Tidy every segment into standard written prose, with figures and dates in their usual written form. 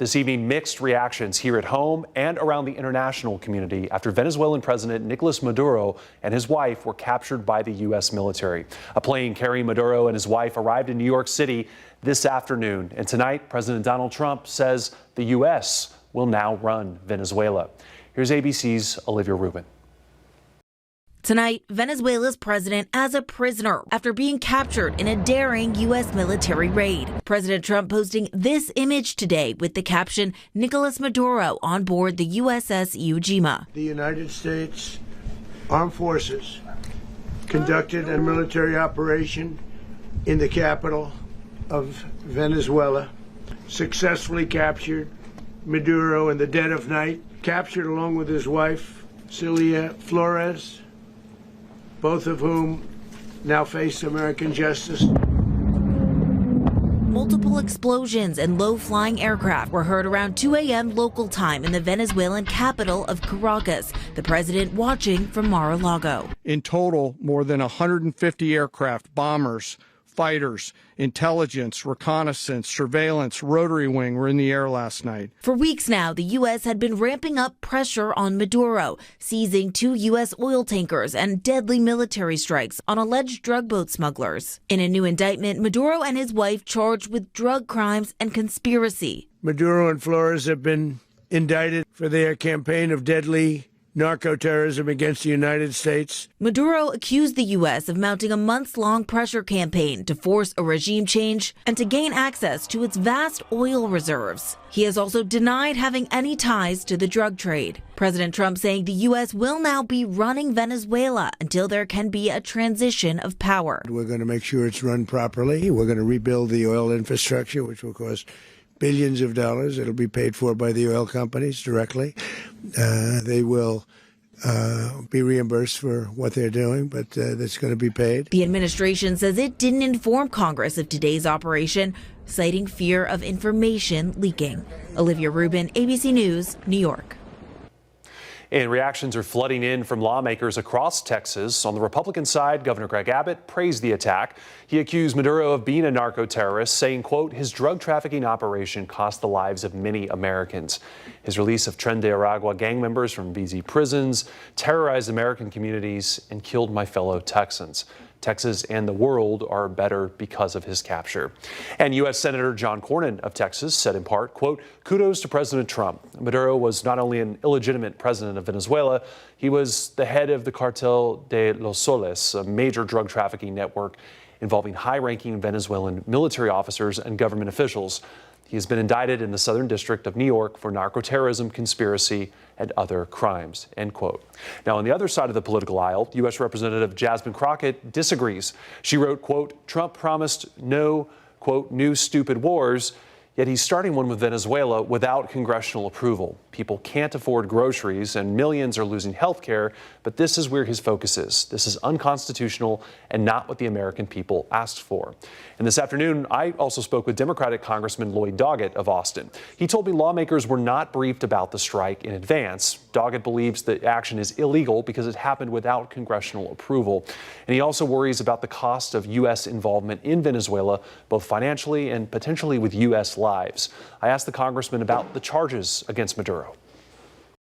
This evening, mixed reactions here at home and around the international community after Venezuelan President Nicolas Maduro and his wife were captured by the U.S. military. A plane carrying Maduro and his wife arrived in New York City this afternoon. And tonight, President Donald Trump says the U.S. will now run Venezuela. Here's ABC's Olivia Rubin. Tonight, Venezuela's president as a prisoner after being captured in a daring U.S. military raid. President Trump posting this image today with the caption, Nicolas Maduro on board the USS Iwo Jima. The United States Armed Forces conducted a military operation in the capital of Venezuela, successfully captured Maduro in the dead of night, captured along with his wife, Celia Flores, both of whom now face American justice. Multiple explosions and low-flying aircraft were heard around 2 a.m. local time in the Venezuelan capital of Caracas, the president watching from Mar-a-Lago. In total, more than 150 aircraft, bombers, fighters, intelligence, reconnaissance, surveillance, rotary wing were in the air last night. For weeks now, the U.S. had been ramping up pressure on Maduro, seizing 2 U.S. oil tankers and deadly military strikes on alleged drug boat smugglers. In a new indictment, Maduro and his wife charged with drug crimes and conspiracy. Maduro and Flores have been indicted for their campaign of deadly narco-terrorism against the United States. Maduro accused the U.S. of mounting a months-long pressure campaign to force a regime change and to gain access to its vast oil reserves. He has also denied having any ties to the drug trade. President Trump saying the U.S. will now be running Venezuela until there can be a transition of power. We're going to make sure it's run properly. We're going to rebuild the oil infrastructure, which will cost billions of dollars. It'll be paid for by the oil companies directly. They will be reimbursed for what they're doing, but that's going to be paid. The administration says it didn't inform Congress of today's operation, citing fear of information leaking. Olivia Rubin, ABC News, New York. And reactions are flooding in from lawmakers across Texas. On the Republican side, Governor Greg Abbott praised the attack. He accused Maduro of being a narco-terrorist, saying, quote, his drug trafficking operation cost the lives of many Americans. His release of Tren de Aragua gang members from VZ prisons terrorized American communities and killed my fellow Texans. Texas and the world are better because of his capture. And U.S. Senator John Cornyn of Texas said in part, quote, kudos to President Trump. Maduro was not only an illegitimate president of Venezuela, he was the head of the Cartel de los Soles, a major drug trafficking network involving high-ranking Venezuelan military officers and government officials. He has been indicted in the Southern District of New York for narco-terrorism, conspiracy, and other crimes, end quote. Now, on the other side of the political aisle, U.S. Representative Jasmine Crockett disagrees. She wrote, quote, Trump promised no, quote, new stupid wars, yet he's starting one with Venezuela without congressional approval. People can't afford groceries and millions are losing health care, but this is where his focus is. This is unconstitutional and not what the American people asked for. And this afternoon, I also spoke with Democratic Congressman Lloyd Doggett of Austin. He told me lawmakers were not briefed about the strike in advance. Doggett believes the action is illegal because it happened without congressional approval. And he also worries about the cost of U.S. involvement in Venezuela, both financially and potentially with U.S. lives. I asked the congressman about the charges against Maduro.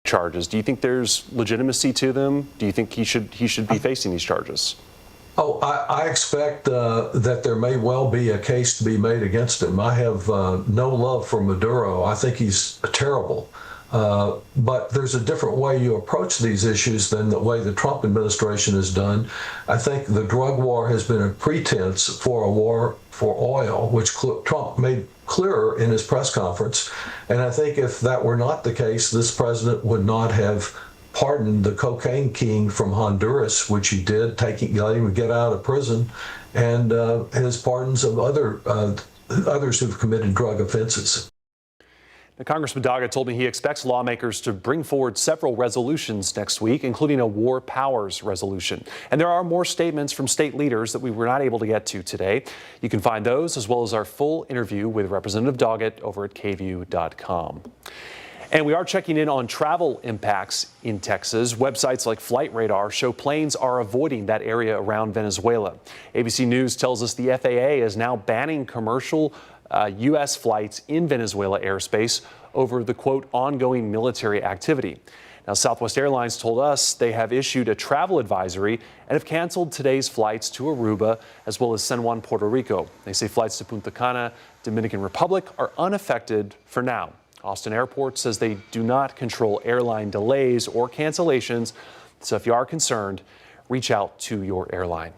Charges. Do you think there's legitimacy to them? Do you think he should be facing these charges? Oh, I expect that there may well be a case to be made against him. I have no love for Maduro. I think he's terrible. But there's a different way you approach these issues than the way the Trump administration has done. I think the drug war has been a pretense for a war for oil, which Trump made clearer in his press conference. And I think if that were not the case, this president would not have pardoned the cocaine king from Honduras, which he did, letting him get out of prison, and his pardons of others who've committed drug offenses. Now, Congressman Doggett told me he expects lawmakers to bring forward several resolutions next week, including a war powers resolution. And there are more statements from state leaders that we were not able to get to today. You can find those as well as our full interview with Representative Doggett over at KVUE.com. And we are checking in on travel impacts in Texas. Websites like Flight Radar show planes are avoiding that area around Venezuela. ABC News tells us the FAA is now banning commercial U.S. flights in Venezuela airspace over the, quote, ongoing military activity. Now, Southwest Airlines told us they have issued a travel advisory and have canceled today's flights to Aruba as well as San Juan, Puerto Rico. They say flights to Punta Cana, Dominican Republic are unaffected for now. Austin Airport says they do not control airline delays or cancellations. So if you are concerned, reach out to your airline.